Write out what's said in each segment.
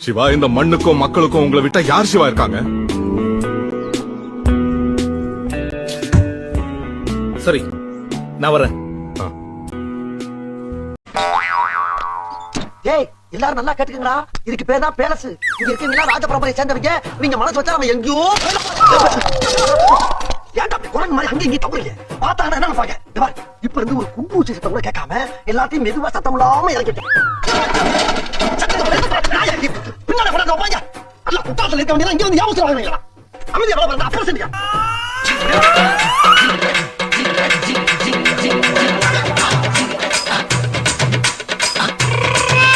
சிவா, இந்த மண்ணுக்கும் மக்களுக்கும் உங்களை விட்டா யார் சிவா இருக்காங்க? சரி, நான் வரேன். ஏய், எல்லாரும் நல்லா கேட்டுக்கங்கடா. இதுக்கு பேர் தான் பேலஸ். இங்க இருக்கீங்களா ராஜ பரம்பரையை சேர்ந்தவங்க. நீங்க மனசு வச்சா நம்ம எங்கேயோ ஏன்டா குரங்கு மாதிரி அங்கே இங்கே தவறீங்க? பார்த்தாங்கன்னா என்ன பாக்க. இப்ப இருந்து ஒரு குண்டு ஊசி சத்தம் கூட கேட்காம எல்லாத்தையும் மெதுவா சத்தம் இல்லாம இறக்கிட்டேன். பின்னால படம் பாங்க. அல்ல குட்டாத்துல இருக்க வேண்டியது இங்க வந்து ஞாபகம் வாங்குறீங்களா? அமைதியா வர அப்புறம் செஞ்சா.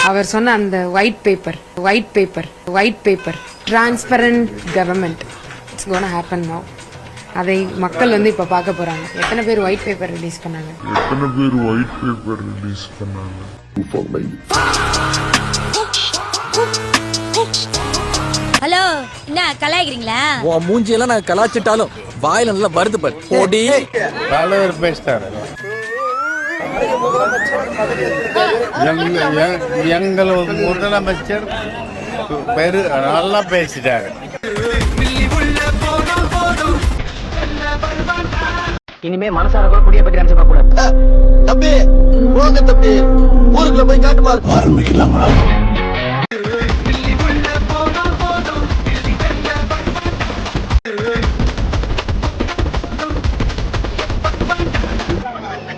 அவர் சொன்ன அந்த white paper transparent government it's gonna happen now. அதை மக்கள் வந்து இப்ப பார்க்க போறாங்க. எத்தனை பேர் ஒயிட் பேப்பர் ரிலீஸ் பண்ணாங்க? ஹலோ, என்ன கலாய்க்கிறீங்களா? உன் மூஞ்சியெல்லாம் நான் கலாச்சிட்டாலும் வாயில நல்லா வருது பாரு. போடி தலைவர் பேசிட்டாரு. எங்கள் முதலமைச்சர் நல்லா பேசிட்டாரு. இனிமே மனசார கூட புடிய பத்தி நினைச்சு பார்க்க கூடாது. தம்பி, போங்க தம்பி, ஊருக்குள்ள போய் காட்டுமா ஆரம்பிக்கலாமா?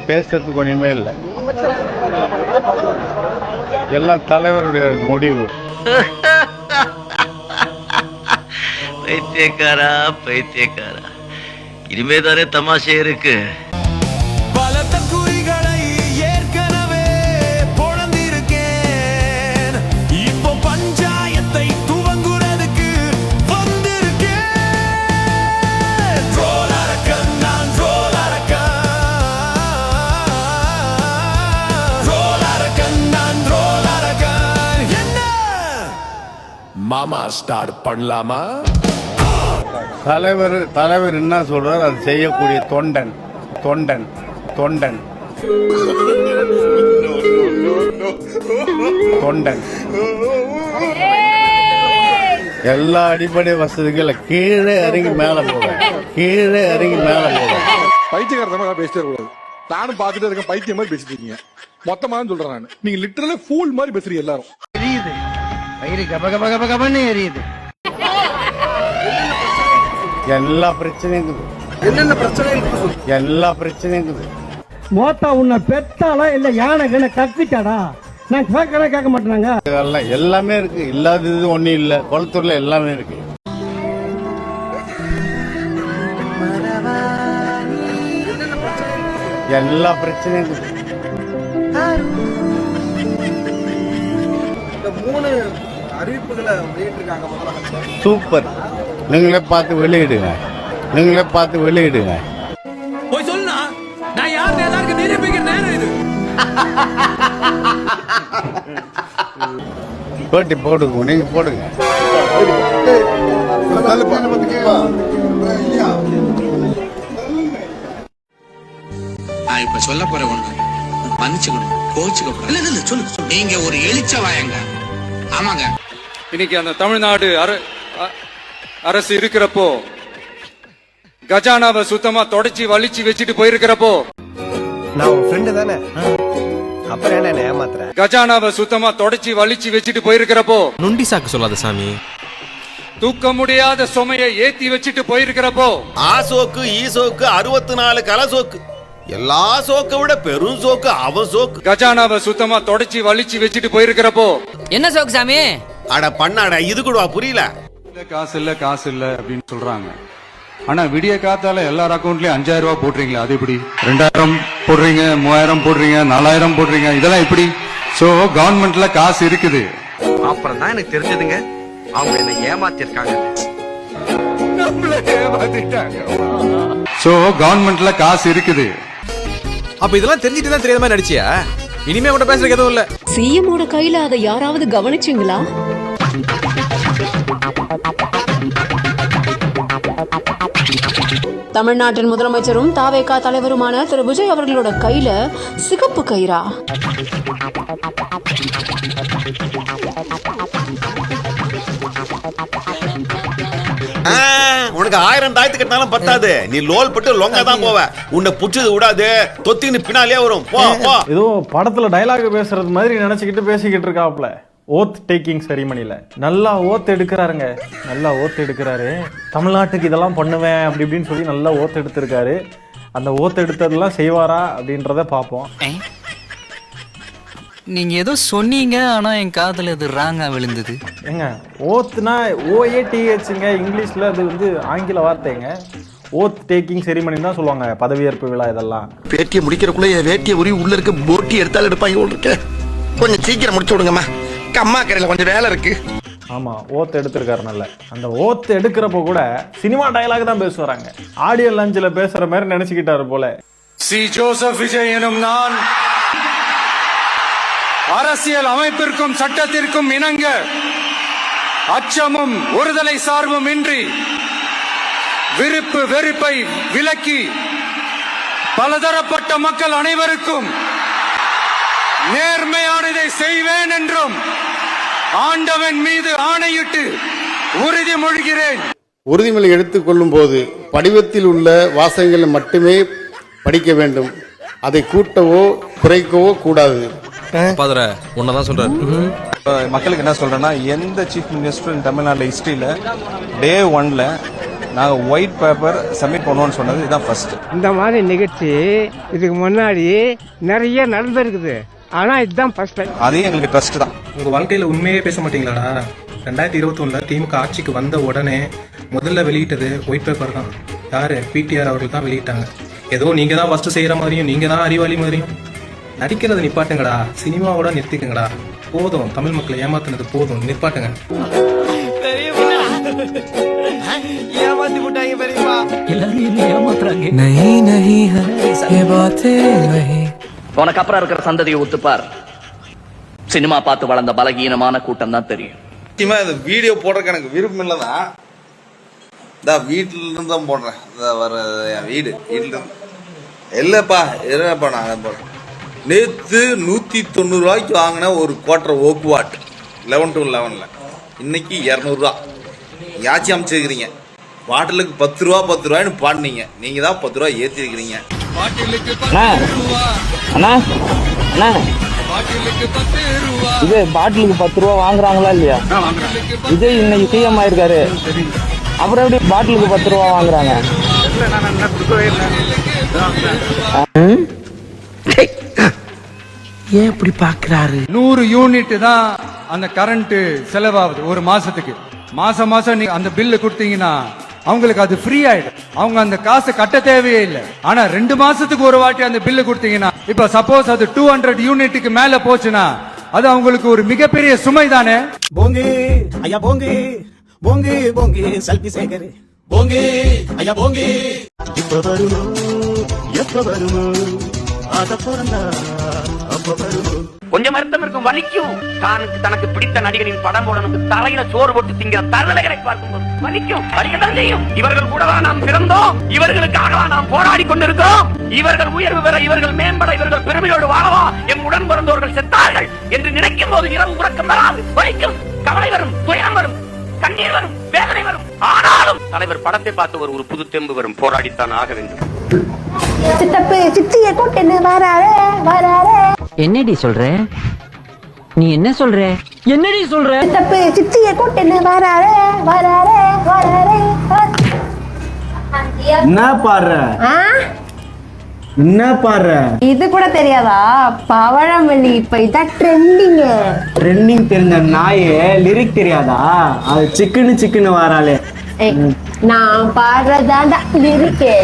பேசுறதுக்கு ஒண்ணுமே இல்லை. எல்லாம் தலைவருடைய முடிவு. பைத்தியக்காரா, இனிமேதானே தமாஷே இருக்கு. பலத்த குறிகளை ஏற்கனவே பொழந்திருக்கேன். இப்போ பஞ்சாயத்தை துவங்குறதுக்கு வந்திருக்கேன். ரோலரக்கன் நான் ரோலரக்கன். என்ன மாமா ஸ்டார்ட் பண்ணலாமா? தலைவர் என்ன சொல்றாரு அது செய்யக்கூடிய தொண்டன். எல்லா அடிப்படை வசதிகள் கீழே இறங்கி மேல போகும். பைத்தியக்காரத்தமா பேசிட்டே கூடாது. நானும் பாத்துட்டே இருக்கேன். பைத்தியம் மாதிரி பேசிட்டு இருக்கீங்க. மொத்தமா சொல்றேன் நான். நீங்க லிட்டரலா ஃபூல் மாதிரி பேசுறீங்க எல்லாரும். எரியுது வயிறு கபகபகபகபன்னு எரியுது. எல்லா பிரச்சனையும் என்னென்ன பிரச்சனை? எல்லா பிரச்சனையும் மோத்தா உன்னை பெத்தாலா இல்ல யானை கத்திட்டாடா? நான் கேட்க மாட்டேனாங்க. எல்லாமே இருக்கு. இல்லாதது ஒண்ணும் இல்ல. குளத்தூர்ல எல்லாமே இருக்கு. எல்லா பிரச்சனையும் இந்த 3 அறிவிப்புகளை வெளியிட்டிருக்காங்க முதலமைச்சர். சூப்பர். நீங்களே பார்த்து வெளியிடுங்க. போய் சொல்லுனா நான் யாருன்னு எல்லாருக்கும் நிரூபிக்கிற நேரம் இது. போட்டி போடுங்க. நீங்க போடுங்க. நான் இப்ப சொல்ல போற ஒண்ணு மன்னிச்சுக்கணும், கோச்சுக்க. சொல்லு. நீங்க ஒரு எழுச்ச வாயங்க. ஆமாங்க. இன்னைக்கு அந்த தமிழ்நாடு அரசு இருக்கிறப்போ, கஜானாவை சுத்தமா தொடச்சி வலிச்சு வச்சுட்டு போயிருக்கிறப்போ, நான் உன் ஃப்ரெண்டு தானே, அப்புறம் என்ன ஏமாத்துற? கஜானாவை சுத்தமா தொடச்சி வலிச்சு வச்சுட்டு போயிருக்கிறப்போ, நுண்டி சாக்கு சொல்லாத சாமி. தூக்க முடியாத சுமையை ஏத்தி வச்சுட்டு போயிருக்கிறப்போ, ஆ சோக்கு ஈ சோக்கு 64 கல சோக்கு, எல்லா சோக்க விட பெரும் சோக்கு அவன் சோக்கு. கஜானாவை சுத்தமா தொடச்சி வலிச்சு வச்சுட்டு போயிருக்கிறப்போ, என்ன சோக்கு சாமி? அட பண்ணாட, இது கூடவா புரியல? காசு இல்ல அப்படின்னு சொல்றாங்க. ஆனா விடிய காத்தால எல்லார் அக்கௌண்ட்லயும் 5000 ரூபாய் போடுறீங்களா? அது எப்படி? 2000 போடுறீங்க, 3000 போடுறீங்க, 4000 போடுறீங்க, இதெல்லாம் எப்படி? சோ கவர்மெண்ட்ல காசு இருக்குது. அப்புறம் தான் எனக்கு தெரிஞ்சதுங்க, அவங்க என்ன ஏமாத்திருக்காங்க. சோ கவர்மெண்ட்ல காசு இருக்குது. அப்ப இதெல்லாம் தெரிஞ்சிட்டு தான் தெரியாத மாதிரி நடிச்சியா? இனிமே கூட பேசுறதுக்கு எதுவும் இல்ல. சிஎம்மோட கையில அதை யாராவது கவனிச்சீங்களா? தமிழ்நாட்டின் முதலமைச்சரும் தாவேகா தலைவருமான திரு விஜய் அவர்களோட கையில சிகப்பு கயிறா? உனக்கு 1000 தாயத்து கட்டினாலும் பத்தாது. நீ லோல் பட்டு லொங்கா தான் போவ. உன்னை புடிச்சது விடாது, தொத்தின்னு பின்னாலே வரும். போ போ. ஏதோ படத்துல டைலாக் பேசுறது மாதிரி நினைச்சுக்கிட்டு பேசிக்கிட்டு இருக்காப்ல. ஓத் டேக்கிங் செரிமனில நல்லா ஓத் எடுக்கிறாருங்க, நல்லா ஓத் எடுக்கிறாரு. தமிழ்நாட்டுக்கு இதெல்லாம் பண்ணுவேன் அப்படி இப்படின்னு சொல்லி நல்லா ஓத் எடுத்திருக்காரு. அந்த ஓத் எடுத்ததெல்லாம் செய்வாரா அப்படின்றத பார்ப்போம். நீங்க ஏதோ சொன்னீங்க, ஆனா என் காதுல இது ராங்கா விழுந்தது. ஏங்க ஓத்னா OATHங்க, இங்கிலீஷ்ல அது வந்து ஆங்கில வார்த்தைங்க. ஓத் டேக்கிங் செரிமனி தான் சொல்லுவாங்க, பதவியேற்பு விழா இதெல்லாம். பேட்டியை முடிக்கிறக்குள்ள என் வேட்டியை உரி உள்ள இருக்க போட்டி எடுத்தாலும் எடுப்பாங்க இருக்கு. கொஞ்சம் சீக்கிரம் முடிச்சு விடுங்கம்மா, அம்மா கரையில கொஞ்சம் வேலை இருக்கு. ஆமா, ஓத் எடுத்திருக்காரு நல்ல. அந்த ஓத் எடுக்கிறப்ப கூட சினிமா டயலாக் தான் பேசுவாங்க. ஆடியோ லஞ்சில் பேசுற மாதிரி நினைச்சுக்கிட்டாரு போல. சி ஜோசப் விஜய் எனும் நான் அரசியல் அமைப்பிற்கும் சட்டத்திற்கும் இணங்க அச்சமும் ஒருதலை சார்பும் இன்றி விருப்பு வெறுப்பை விலக்கி பலதரப்பட்ட மக்கள் அனைவருக்கும் நேர்மையானதை செய்வேன் என்றும் ஆண்டவன் மீது ஆணையிட்டு உறுதிமொழிகிறேன். உறுதிமொழி எடுத்துக்கொள்ளும் போது படிவத்தில் உள்ள வாசகங்களை மட்டுமே படிக்க வேண்டும். அதை கூட்டவோ குறைக்கவோ கூடாது. பாதர உன்னதான் சொல்றாரு. மக்களுக்கு என்ன சொல்றேன்னா, எந்த சீஃப் மினிஸ்டர் தமிழ்நாடு ஹிஸ்டரியில டே 1ல நாங்க ஒயிட் பேப்பர் சப்மிட் பண்ணுவோம்னு சொன்னது இதுதான் ஃபர்ஸ்ட். இந்த மாதிரி நிகழ்ச்சி இதுக்கு முன்னாடி நிறைய நடந்திருக்குது, ஆனா இதுதான் ஃபர்ஸ்ட் டைம். அதே எங்களுக்கு ட்ரஸ்ட் தான். உங்க வாழ்க்கையில உண்மையே பேச மாட்டீங்களாடா? 2021 திமுக ஆட்சிக்கு வந்த உடனே முதல்ல வெளியிட்டது ஒயிட் பேப்பர் தான். யாரு? PTR அவர்கள் தான் வெளியிட்டாங்க. ஏதோ நீங்க தான் ஃபர்ஸ்ட் செய்யற மாதிரியும், நீங்க தான் அறிவாளி மாதிரியும் நடிக்கிறத நிப்பாட்டுங்கடா. சினிமாவோட நிறுத்திக்கங்கடா. போதும், தமிழ் மக்களை ஏமாத்துனது போதும், நிப்பாட்டுங்க. ஏமாத்தி விட்டாங்க பெரியப்பா, எல்லாரும் என்ன ஏமாத்துறாங்க. உனக்கு அப்புறம் இருக்கிற சந்ததியை ஒத்துப்பார். சினிமா பார்த்து வளர்ந்த பலகீனமான கூட்டம் தான் தெரியும். இந்த வீடியோ போடுறதுக்கு எனக்கு விருப்பம் இல்லதான். வீட்டுல இருந்து தான் போடுறேன். வர என் வீட்டுல இல்லப்பா இருப்பா. நான் போடுறேன். நேற்று 190 ரூபாய்க்கு வாங்கின ஒரு குவார்டர் ஓக்குவாட் 11 to 11ல இன்னைக்கு 200 ரூபா. யாச்சும் அமைச்சிருக்கிறீங்க. பாட்டிலுக்கு 10 ரூபான்னு பாடினீங்க. நீங்க தான் 10 ரூபா ஏற்றிருக்கிறீங்க. இது பாட்டிலுக்கு 10 ரூபா வாங்குறாங்களா இல்லையா? விஜய் இன்னைக்கு சிஎம் ஆயிருக்காரு, அப்புறம் எப்படி பாட்டிலுக்கு 10 ரூபா வாங்குறாங்க? ஏன் இப்படி பாக்குறாரு? 100 யூனிட் தான் அந்த கரண்ட் செலவாகுது ஒரு மாசத்துக்கு. மாசம் நீங்க அந்த பில்லு கொடுத்தீங்கன்னா அவங்களுக்கு அது ஃப்ரீ ஆயிடும். அவங்க அந்த காசை கட்ட தேவையே இல்லை. ஆனா 2 மாசத்துக்கு ஒரு வாட்டி அந்த பில்லு கொடுத்தீங்கன்னா, இப்ப சப்போஸ் அது 200 யூனிட்டுக்கு மேல போச்சுன்னா அது அவங்களுக்கு ஒரு மிகப்பெரிய சுமை தானே. போங்கு ஐயா போங்கு, போங்கு போங்கு செல்ஃபி சேகர், போங்கு ஐயா போங்கு. இப்ப வருமோ எப்ப வருமோ அத பிறந்தா அப்ப வருமோ. கொஞ்சம் வருத்தம் இருக்கும், வலிக்கும். தனக்கு பிடித்த நடிகரின் படம் போடணும், தலையில சோறு போட்டு திங்கிற தரவலைகளை பார்க்கும்போது வலிக்கும், வலிக்கத்தான் செய்யும். இவர்கள் கூடவா நாம் பிறந்தோம்? இவர்களுக்காகவா நாம் போராடி கொண்டிருக்கிறோம்? இவர்கள் உயர்வு பெற, இவர்கள் மேம்பட, இவர்கள் பெருமையோடு வாழவா எம் உடன் பிறந்தவர்கள் செத்தார்கள் என்று நினைக்கும் போது இரவு உறக்கம் வராது, வலிக்கும், கவலை வரும், துயரம் வரும், கண்ணீர் வரும், வேதனை வரும். ஆனாலும் தலைவர் படத்தை பார்த்து ஒரு புது தெம்பு வரும். போராடித்தான் ஆக வேண்டும். என்னடி சொல்ற? நீ என்ன சொல்ற? என்னடி சொல்ற? என்ன பாடுற? என்ன பாடுற? இது கூட தெரியாதா? பவழமல்லி இப்ப இதான் ட்ரெண்டிங். ட்ரெண்டிங் தெரிஞ்ச நாயே லிரிக் தெரியாதா? அது சிக்குன்னு வராளே. நான் பாடுறதாண்டா லிரிக்கே.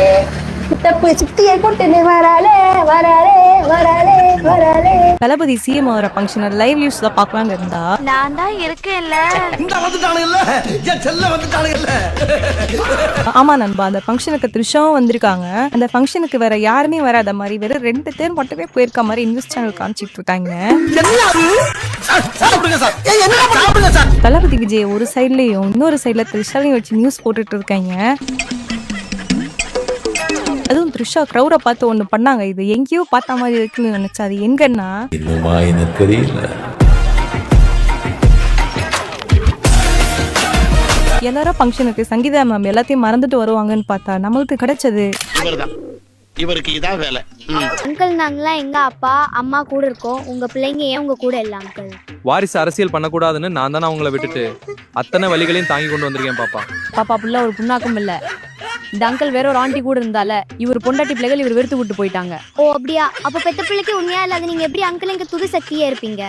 தளபதி சிஎம் ஆகிற ஃபங்க்ஷனை லைவ் நியூஸ்ல பார்க்கலாம்னு இருந்தா நான் தான் இருக்கேன்ல. ஆமா நண்பா, அந்த ஃபங்க்ஷனுக்கு த்ரிஷாவும் வந்திருக்காங்க. அந்த ஃபங்க்ஷனுக்கு வேற யாருமே வராத மாதிரி வெறும் 2 பேர் மட்டுமே போயிருக்க மாதிரி நியூஸ் சேனல் காமிச்சிட்டு இருக்காங்க. தளபதி விஜய் ஒரு சைட்லயும் இன்னொரு சைட்ல த்ரிஷாலையும் வச்சு நியூஸ் போட்டுட்டு இருக்காங்க. அதுவும் த்ரிஷா க்ரௌட பார்த்து ஒண்ணு பண்ணாங்க. இது எங்கேயோ பார்த்த மாதிரி இருக்குன்னு நினைச்சா அது எங்கன்னா எல்லாரும் ஃபங்க்ஷனுக்கு சங்கீதா மேம் எல்லாத்தையும் மறந்துட்டு வருவாங்கன்னு பார்த்தா நம்மளுக்கு கிடைச்சது இவருக்கு இதான் வேலை. அங்கிள் நாங்களாம் எங்க அப்பா அம்மா கூட இருக்கோம், உங்க பிள்ளைங்க ஏன் உங்க கூட இல்ல அங்கிள்? வாரிசு அரசியல் பண்ணக்கூடாதுன்னு நான் தானே அவங்கள விட்டுட்டு அத்தனை வழிகளையும் தாங்கி கொண்டு வந்திருக்கேன் பாப்பா. பாப்பா புள்ள ஒரு புண்ணாக்கும் இல்ல. இந்த அங்கிள் வேற ஒரு ஆண்டி கூட இருந்தால இவர் பொண்டாட்டி பிள்ளைகள் இவர் வெறுத்து விட்டு போயிட்டாங்க. ஓ அப்படியா? அப்ப பெத்த பிள்ளைக்கு உண்மையா இல்லாத நீங்க எப்படி அங்கிள் எங்க துது சக்தியா இருப்பீங்க?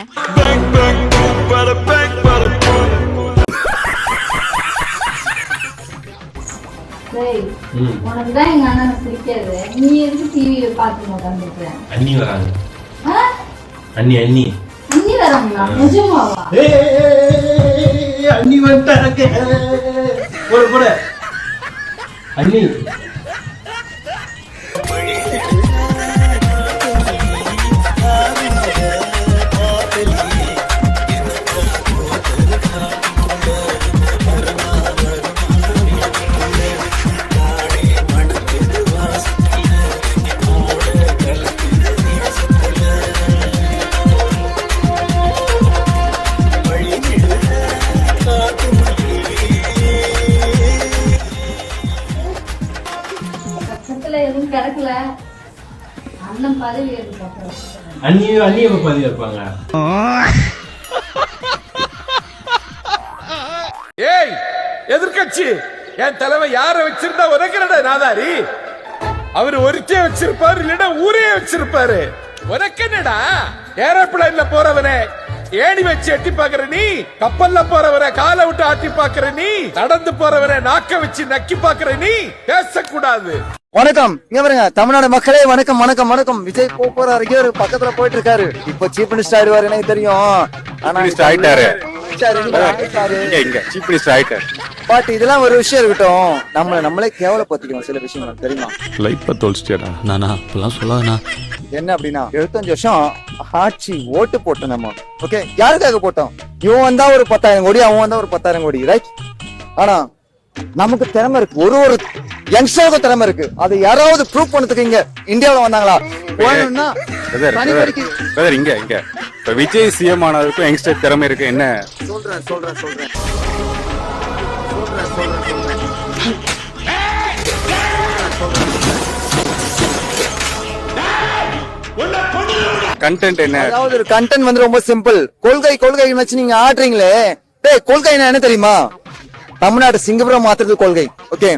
உனக்குதான் எங்க அண்ணனை பிடிக்காது, நீ எதுக்கு டிவியை பார்த்து உட்காந்துருக்க? அண்ணி வராங்க. அண்ணி அண்ணி அண்ணி வராங்களா? நிஜமாவா? அண்ணி வந்துட்டாங்க. போட அண்ணி. எதுவும் கிடக்கல, அண்ணன் பதவி அண்ணி எப்ப பதவி இருப்பாங்க? ஏய் எதிர்கட்சி, என் தலைவர் யார வச்சிருந்தா உனக்கு நாதாரி? அவரு ஒருத்தே வச்சிருப்பாரு, இல்லன்னா ஊரே வச்சிருப்பாரு. உனக்கு என்னடா? ஏரோப்ளேன்ல போறவனே ஏணி வச்சு எட்டி பாக்குற நீ, கப்பல்ல போறவரை காலை விட்டு ஆட்டி பாக்குற நீ, நடந்து போறவரை நாக்க வச்சு நக்கி பாக்குற நீ, பேசக்கூடாது. வணக்கம், இங்க பாருங்க தமிழ்நாடு மக்களே, வணக்கம் வணக்கம் வணக்கம். விஜய் போறாரு, ஒரு பக்கத்துல போயிட்டு இருக்காரு. இப்போ சீஃப் மினிஸ்டர் ஆயிடுவாரு எனக்கு தெரியும். ஆனா ஆயிட்டாரு. பட் இதெல்லாம் ஒரு விஷயம் இருக்கட்டும், நம்மளே கேவலப்படுத்திக்கணும் சில விஷயங்கள் தெரியுமா? லைஃப்பை தொலைச்சிட்டியாடா. நானா இப்பெல்லாம் சொல்லாதண்ணா. என்ன அப்படின்னா 75 வருஷம் ஆட்சி ஓட்டு போட்டோம் நம்ம. ஓகே, யாருக்காக போட்டோம்? இவன் வந்தா ஒரு 10,000 கோடி, அவன் வந்தா ஒரு 10,000 கோடி, ரைட்? ஆனா நமக்கு திறமை இருக்கு, ஒரு யங்ஸ்டருக்கு திறமை இருக்கு. அதை யாராவது ப்ரூவ் பண்ணதுக்கு இங்க இந்தியாவில வந்தாங்களா? இங்க விஜய் சிஎம் ஆனதுக்கும் யங்ஸ்டர் திறமை இருக்கு. என்ன சொல்றேன் கண்டென்ட் என்ன? அதாவது கண்டென்ட் வந்து ரொம்ப சிம்பிள். கொள்கை வச்சு நீங்க ஆடுறீங்களே, டேய் கொள்கைனா என்ன தெரியுமா? தமிழ்நாடு சிங்கப்பூரம் மாத்துறது கொள்கை. ஓகே,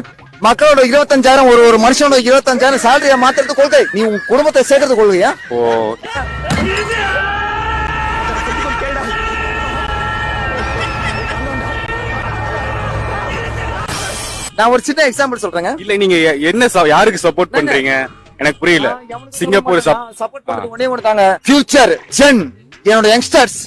மக்களோட 25,000 ஒரு மனுஷனோட 25,000 சேலரியா மாத்துறது கொள்கை. நீ உன் குடும்பத்தை சேர்க்கறது கொள்கையா? ஓ, நான் ஒரு சின்ன எக்ஸாம்பிள் சொல்றேங்க. இல்ல நீங்க என்ன யாருக்கு சப்போர்ட் பண்றீங்க எனக்கு புரியல. சிங்கப்பூர் சப்போர்ட் பண்றது ஒண்ணே ஒண்ணுதாங்க, ஃபியூச்சர் ஜென், என்னோட யங்ஸ்டர்ஸ்.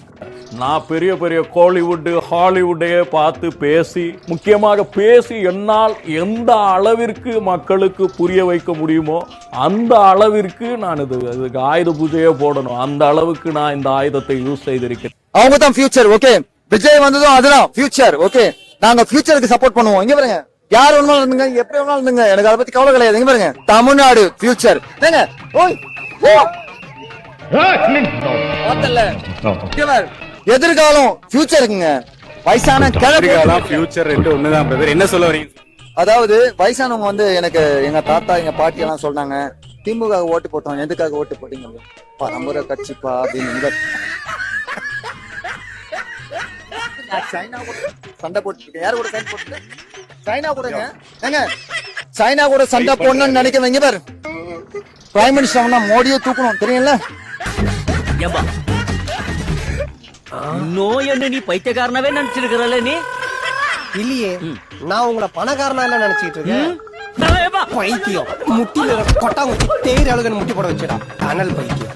நான் பெரிய பெரிய கோலிவுட் ஹாலிவுட்டையே பார்த்து பேசி, முக்கியமாக பேசி என்னால் எந்த அளவிற்கு மக்களுக்கு புரிய வைக்க முடியுமோ அந்த அளவிற்கு நான் இதுக்கு ஆயுத பூஜையே போடணும். அந்த அளவுக்கு நான் இந்த ஆயுதத்தை யூஸ் செய்திருக்கேன். அவங்க தான் ஃபியூச்சர். ஓகே, விஜய் வந்ததும் அதுதான் ஃபியூச்சர். ஓகே, நாங்க ஃபியூச்சருக்கு சப்போர்ட் பண்ணுவோம். இங்க பாருங்க, யார் வேணுமாலும் இருந்துங்க, எப்படி வேணாலும் இருந்துங்க, எனக்கு அதை பத்தி கவலை கிடையாது. இங்க பாருங்க, தமிழ்நாடு ஃபியூச்சர். எதிர்காலம் ஃபியூச்சருக்குங்க. வயசான ஃபியூச்சர் ரெண்டு ஒண்ணுதான் பிரதர். என்ன சொல்ல வரீங்க? அதாவது வயசானவங்க வந்து எனக்கு எங்க தாத்தா எங்க பாட்டி எல்லாம் சொன்னாங்க, திமுக ஓட்டு போட்டோம், எதுக்காக ஓட்டு போட்டீங்க? நம்ம கட்சிப்பா அப்படின்னு சண்டை போட்டு யாரு கூட சண்டை போட்டு? சைனா கூடங்க. சைனா கூட சண்டை போடணும்னு நினைக்கிறீங்க பாரு. பிரைம் மினிஸ்டர் மோடியை தூக்கணும், தெரியும்ல? இன்னும் என்ன நீ பைத்தியக்காரனாவே நினைச்சிருக்கிறல்ல? நீ இல்லையே, நான் உங்களை பணக்காரனா எல்லாம் நினைச்சிட்டு இருக்கேன். பைத்தியம் முட்டில கொட்டாங்குச்சி தேயிற அளவுக்கு முட்டி போட வச்சிடா, அனல் பைத்தியம்.